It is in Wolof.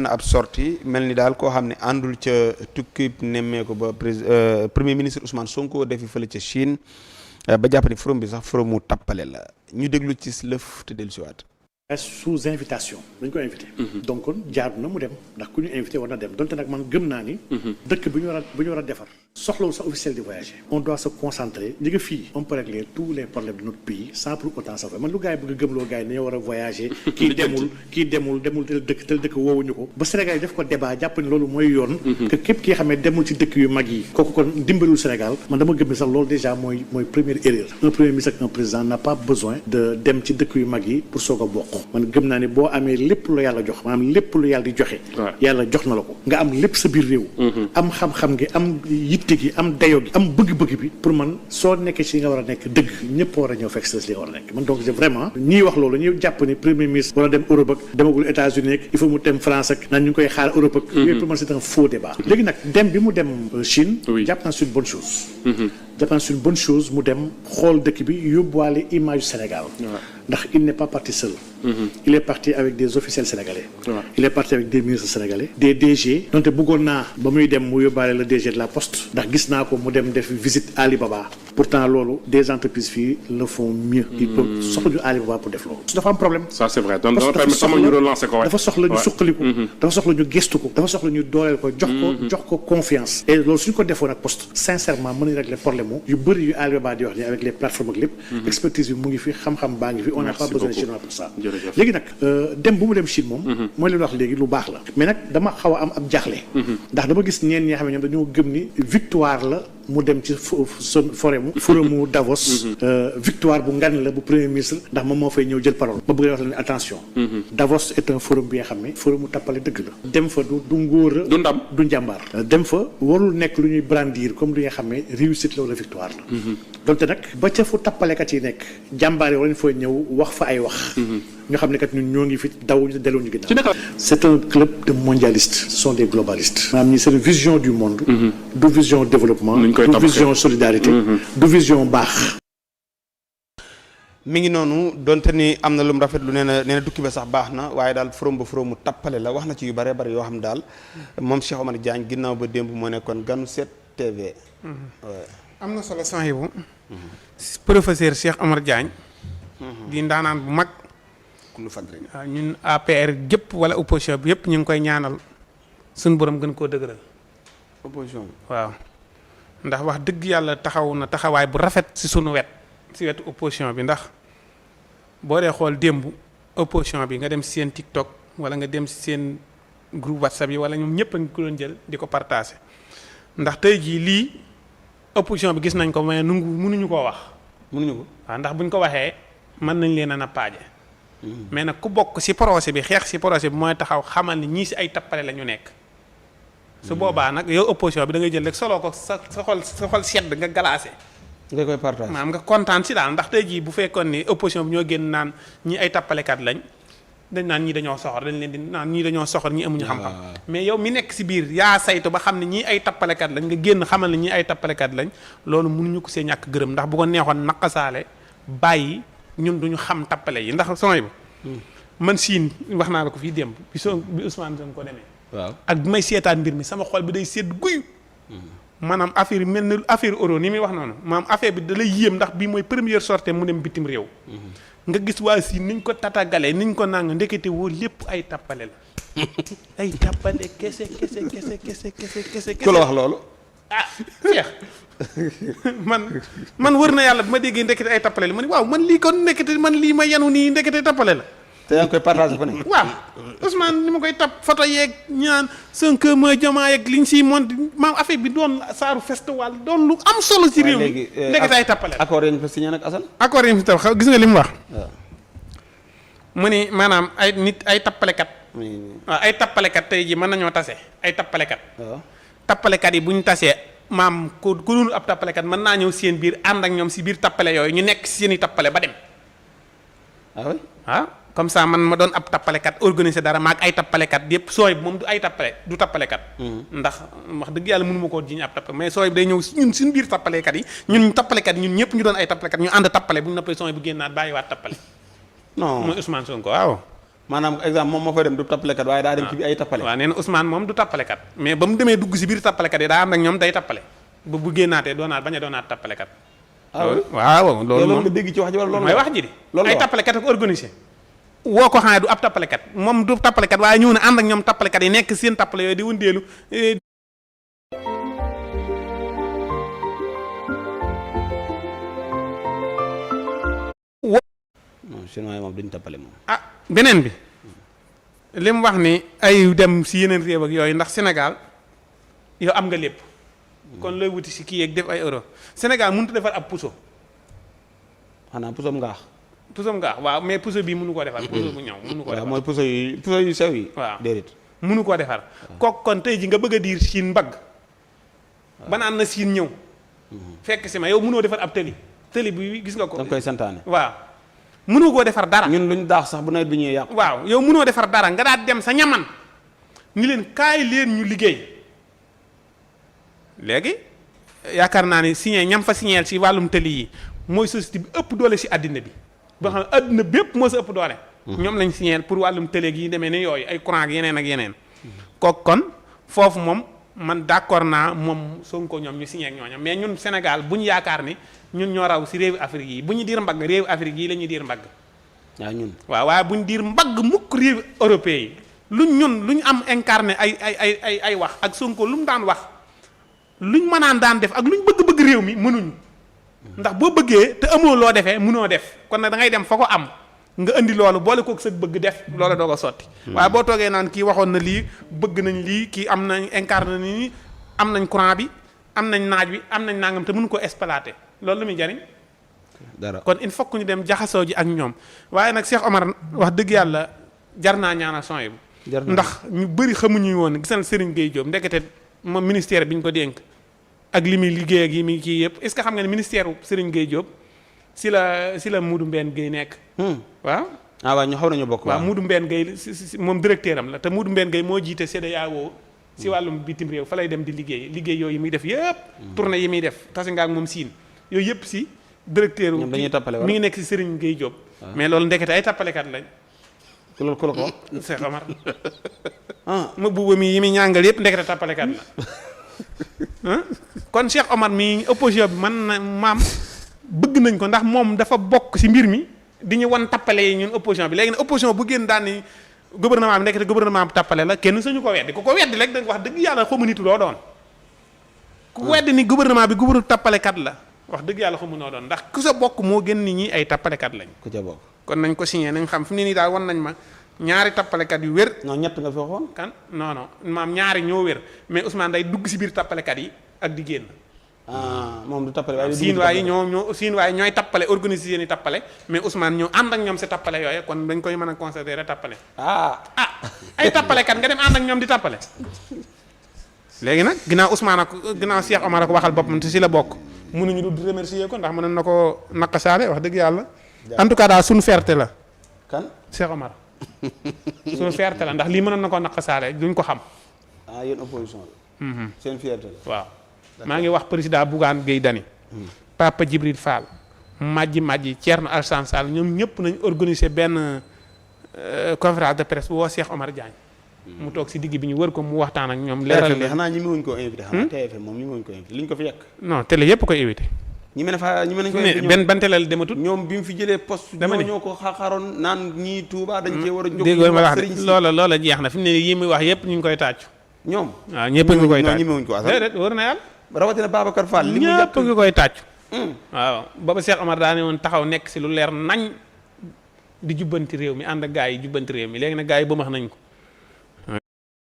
na ab sortie mel ni daal koo xam ne àndul ca tukkib nemmeeku ba premier ministre Ousmane Sonko defi fële ca Chine ba jàpp ni forum bi sax forum mu tappale la ñu déglu ci lëf te dellusiwaat. sous invitation dañ ko invité. donc kon jaadu na mu dem ndax ku ñu invité war na dem donte nag man gëm naa ni. dëkk bi ñu war a defar. soxlawul sa officiel de voyager. on doit se concentrer ñi nga fii on peut régler tous les problèmes de notre pays sans pour autant ça man lu gars yi bëgg a gëmloo gars yi dañoo war a voyager. kii demul tel dëkk woowuñu ko. ba Sénégal yi def ko débat jàpp ni loolu mooy yoon. que képp ki nga xam ne demul ci dëkk yu mag yi. kooku kon dimbalul Sénégal man dama gëm ni sax loolu déjà mooy première erreur. un premier ministre ak un président n'a pas besoin de dem ci dëkk yu mag yi pour soog a bokk. man gëm naa ni boo amee lépp lu yàlla jox maanaam lépp lu yàlla di joxe. yàlla jox na la ko. nga am lépp sa biir réew. am xam-xam gi am yitte gi am dayo gi am bëgg-bëgg bi pour man soo nekkee ci nga war a nekk dëgg ñëpp war a ñëw fekk si li nga war a nekk man donc vraiment ñii wax loolu ñuy jàpp ni premier ministre war a dem Europe ak demagul États-Unis ak il faut mu dem France ak naan ñu ngi koy xaar Europe ak yooyu pour man c'est un faux débat. léegi nag dem bi mu dem Chine. jàpp naa c'est une bonne chose. jàpp naa c'est une bonne chose mu dem xool dëkk bi yóbbuwaale image Sénégal. ndax il n'est pas parti seul. Il est parti avec des officiels sénégalais. Il est parti avec des ministres sénégalais. Des DG. donte bëggoon naa ba muy dem mu yóbbaale le DG de la Poste. ndax gis naa ko mu dem def visite Alibaba. pourtant loolu des entreprises fii le font mieux. ils peuvent soxla ñu Alibaba pour def loolu. dafa am problème. ça c'est vrai donc dafa soxla ñu relancer ko. dafa soxla ñu suqaliku. dafa soxla ñu gestu ko. dafa soxla ñu dooleel ko jox ko confiance. et loolu suñu ko defoon ak Poste. sincèrement mën nañu régler problème mu yu bëri yu Alibaba di wax nii avec les plateformes ak lépp. expertise bi mu ngi fi xam-xam baa ngi fi. on n'a pas besoin de chinois pour ça. léegi nag dem bu mu dem Chine moom. mooy li wax léegi lu baax la. mais nag dama xaw a am ab jaaxle. ndax dama gis ñeen ñi xam ne ñoom dañoo gëm ni victoire la mu dem ci forumu Davos. victoire bu ngan la bu premier ministre ndax moom moo fay ñëw jël parole. ba bëgg wax la ne attention. Davos est un forum bi nga xam ne forum mu tappale dëgg la. dem fa du ngóor du ndam du njàmbaar. dem fa warul nekk lu ñuy brandir comme li nga xam ne réussite la wala victoire la. donte nag ba ca fu tappalekat yi nekk jàmbaar yi war nañu fay ñëw wax fa ay wax. ñoo xam ne kat ñun ñoo ngi fi dawuñu delluñu ginnaaw. c'est un club de mondialistes. ce sont des globalistes. maanaam ñi c'est une vision du monde. du vision développement. du vision solidarité. du vision baax. mi ngi noonu donte ni am na lu mu rafetlu nee na dukki ba sax baax na waaye daal forum mu tappale la wax na ci yu bare bare yoo xam daal moom Cheikh Omar Diagne ginnaaw ba démb moo nekkoon ganu 7TV. am na solo son bu professeur Cheikh Omar Diagne. di ndaanaan bu mag. waaw ñun APR jëpp wala opposition bi yëpp ñu ngi koy ñaanal suñu borom gën koo dëgëral. opposition bi waaw ndax wax dëgg yàlla taxaw na taxawaay bu rafet ci sunu wet ci wetu opposition bi ndax boo dee xool démb opposition bi nga dem seen TikTok wala nga dem seen groupe WhatsApp yi wala ñoom ñëpp a ngi ko doon jël di ko partager ndax tey jii lii opposition bi gis nañ ko mais mënuñu koo wax. mënuñu ko waaw ndax buñ ko waxee mën nañ leen a nappaaje. mais nag ku bokk ci projet bi xeex ci projet bi mooy taxaw xamal ni ñii ci ay tappale la ñu nekk. su boobaa nag yow opposition bi da ngay jël rek soloo ko sa xol sedd nga galaase. nga koy partage maanaam nga kontaan ci daal ndax tey jii bu fekkoon ni opposition bi ñoo génn naan ñii ay tappalekat lañ dañ naan ñii dañoo soxor dañ leen di naan ñii dañoo soxor ñii amuñu xam-xam. mais yow mi nekk ci biir yaa saytu ba xam ne ñii ay tappalekat lañ nga génn xamal ne ñii ay tappalekat lañ loolu mënuñu ko see ñàkk gërëm ndax bu ko neexoon naqasaale bàyyi. ñun duñu xam tappale yi ndax sooy ba man siin wax naa la ko fii démb bi Ousmane Sonko ko demee. waaw ak bi may seetaan mbir mi sama xol bi day sedd guyu. maanaam affaire yi mel ni affaire euro ni muy wax noonu maanaam affaire bi da lay yéem ndax bii mooy première sortie mu dem bitim réew. nga gis waa siin niñ ko tatagalee niñ ko nang ndekete woo lépp ay tappale la. ay tappale kese. ku la wax loolu. ah Cheikh man wër na yàlla bi ma déggee ndekete ay tappale la ma ne waaw man lii kon ndekete man lii ma yanu nii ndekete tappale la. te yaa ngi koy partagé fu ne. waaw Ousmane ni ma koy tapp photo yeeg ñaan Sonko mooy Diomaye yeeg liñ siy monté maam affaire bi doon saaru festival doon lu am solo ci réew mi. ndekete ay tappale la accord yi ñu fa signé nag Assane. accord yi ñu fa gis nga li mu wax. waaw mu ni maanaam ay nit ay tappalekat. waaw ay tappalekat tey jii mën nañoo tase ay tappalekat. waaw tappalekat yi bu ñu tasee. maam ku dul ab tappalekat mën naa ñëw seen biir ànd ak ñoom ci biir tappale yooyu ñu nekk ci seeni tappale ba dem. ah comme ça man ma doon ab tappalekat organiser dara maag ay tappalekat yépp sooy moom du ay tappale du tappalekat. ndax wax dëgg yàlla mënu ma koo jiñ ab tappale mais sooy day ñëw ñun suñu biir tappalekat yi ñun tappalekat yi ñun ñëpp ñu doon ay tappalekat ñu ànd tappale bu ñu noppee sooy bu génnaat bàyyiwaat tappale. non mooy Ousmane Sonko waaw. maanaam exemple moom moo fay dem du tappalekat waaye daa dem ci bi ay tappale. waaw nee na Ousmane moom du tappalekat mais ba mu demee dugg si biir tappalekat yi daa am nag ñoom day tappale ba bu génnaatee bañ a doonaat tappalekat. waaw loolu moom nga dégg ci wax ji wala loolu mooy wax ji de loolu ay tappalekat ak organisé woo ko xamee du ab tappalekat moom du tappalekat waaye ñëw na ànd ak ñoom tappalekat yi nekk seen tappale yooyu di wëndeelu. non chinois yi moom duñ tappale moom. beneen bi li mu wax ni ay dem si yeneen réew ak yooyu ndax Sénégal yow am nga lépp kon looy wuti si kii yeeg def ay euro Sénégal mënut a defar ab puso. xanaa pusoom ngaax. pusoom ngaax waaw mais puso bii mënu koo defar. puso bu ñaw mënu koo defar mooy puso yu sew yi. waaw déedéet. mënu koo defar. kooku kon tey ji nga bëgg a diir siin mbagg. ba naan na siin ñëw. fekk si ma yow mënoo defar ab tëli bi gis nga ko. da nga koy santaane. waaw mënoo koo defar dara. ñun luñ daax sax bu nawet bi ñuy yàqu. waaw yow mënoo defar dara nga daal dem sa ñaman ni leen kaay leen ñu liggéey léegi yaakaar naa ne signé ñam fa signéel si wàllum tëli yi mooy société bi ëpp doole si àddina bi boo xam ne àddina bépp moo sa ëpp doole. ñoom lañ signéel pour wàllum tëli yi demee ne yooyu ay courant ak yeneen ak yeneen. kooku kon foofu moom man d'accord naa moom Sonko ñoom ñu signé ak ñooñam mais ñun Sénégal bu ñu yaakaar ni ñun ñoo raw si réewu Afrique yi bu ñu diir mbagg réewu Afrique yi la ñuy diir mbagg. waaw ñun. waaw waaye bu ñu diir mbagg mukk réewu européen yi lu ñu am incarné ay wax ak Sonko lu mu daan wax luñ mënaan daan def ak luñ bëgg-bëgg réew mi mënuñu. ndax boo bëggee te amoo loo defee mënoo def kon nag da ngay dem fa ko am nga indi loolu boole kook sa bëgg def loola doo ko sotti. waaye boo toogee naan kii waxoon na lii bëgg nañ lii kii am nañ incarné nii am nañ courant bi am nañ naaj bi am nañ nangam te mënu ko exploiter loolu lu muy jariñ dara kon il faut que ñu dem jaxasoo ji ak ñoom waaye nag Cheikh Omar wax dëgg yàlla jar naa ñaanal son yi ndax ñu bëri xamuñu woon gisal Serigne Gueye Diop ndekete moom ministère bi ñu ko dénk ak li muy liggéey ak yi muy kii yëpp est-ce que xam nga ne ministère Serigne Gueye Diop si la Modou Mbène Gueye nekk. waaw. waaw ñu xaw nañu bokk. waaw Modou Mbène Gueye si moom directeur am la te Modou Mbène Gueye moo jiite CEDEAO si wàllum bitim réew fa lay dem di liggéey yooyu muy def yëpp. tournée yi muy def tase nga ak moom siin yooyu yëpp si. directeur ñoom dañuy tappale mi ngi nekk si Serigne Gueye Diop. mais loolu ndekete ay tappalekat lañ. ku la ko Cheikh Omar. ma buuba mi yi muy ñàngal yëpp ndekete tappalekat la. kon Cheikh Omar mi opposition bi man na maam bëgg nañ ko ndax moom dafa bokk si mbir mi di ñu wan tappale yi ñun opposition bi léegi nag opposition bu génn daan ni gouvernement bi ndekete gouvernement bi tappale la kenn suñu ko weddi ku ko weddi rek da nga wax dëgg yàlla xamu nitu doo doon. ku weddi ni gouvernement bi gouvernement tappalekat la. wax dëgg yàlla xamu noo doon ndax ku sa bokk moo gën nit ñi ay tappalekat lañ. ku ca bokk kon nañ ko signé nañ xam fu ne nii daal wan nañ ma ñaari tappalekat yu wér. non ñett nga fi waxoon. kan non maam ñaari ñoo wér mais Ousmane day dugg si biir tappalekat yi ak di génn. moom du tappale waaye siin waay ñooy tappale organiser seen i tappale mais Ousmane ñoo ànd ak ñoom si tappale yooyu kon dañ koy mën a considérer tappale. ay tappalekat nga dem ànd ak ñoom di tappale. léegi nag ginnaaw Ousmane ak ginnaaw Cheikh Omar ak waxal boppam te si la bokk. mënuñu du remercier ko ndax mën na ko naqasaale wax dëgg yàlla. en tout cas daal suñu fierté la. kan Cheikh Omar. suñu fierté la ndax lii mënoon na ko naqasaale duñ ko xam. yéen opposition la. seen fierté la. waaw maa ngi wax président Bougane Gueye Dany. Papa Djibril Fall. Madji Thierno Alassane Sall ñoom ñëpp nañ organiser benn conférence de presse woo Cheikh Omar Diagne. mu toog si digg bi ñu wër ko mu waxtaan ak ñoom. leeral leen xanaa ñi mu wuñ ko invité. xanaa TFM moom ñi mu wuñ ko invité liñ ko fi yekk. non télé yëpp koy invité. ñi mën nañ ko invité ban télé la dematul. ñoom bi mu fi jëlee poste. ñoo ko xaaxaroon naan ñii Touba dañ cee war a. dégg nga ma wax loola jeex na fi mu ne yi muy wax yëpp ñu ngi koy tàccu. ñoom. waaw ñëpp a ngi koy tàccu ñi mu wuñ ko asal. déedéet wër na yàlla. rawatina Babacar Fall. li mu ñëpp a ngi koy tàccu. waaw booba Cheikh Omar daa ne woon taxaw nekk si lu leer nañ di jubbanti réew mi ànd ak gaa yi jubbanti réew mi léegi nag gaa yi ba max nañ ko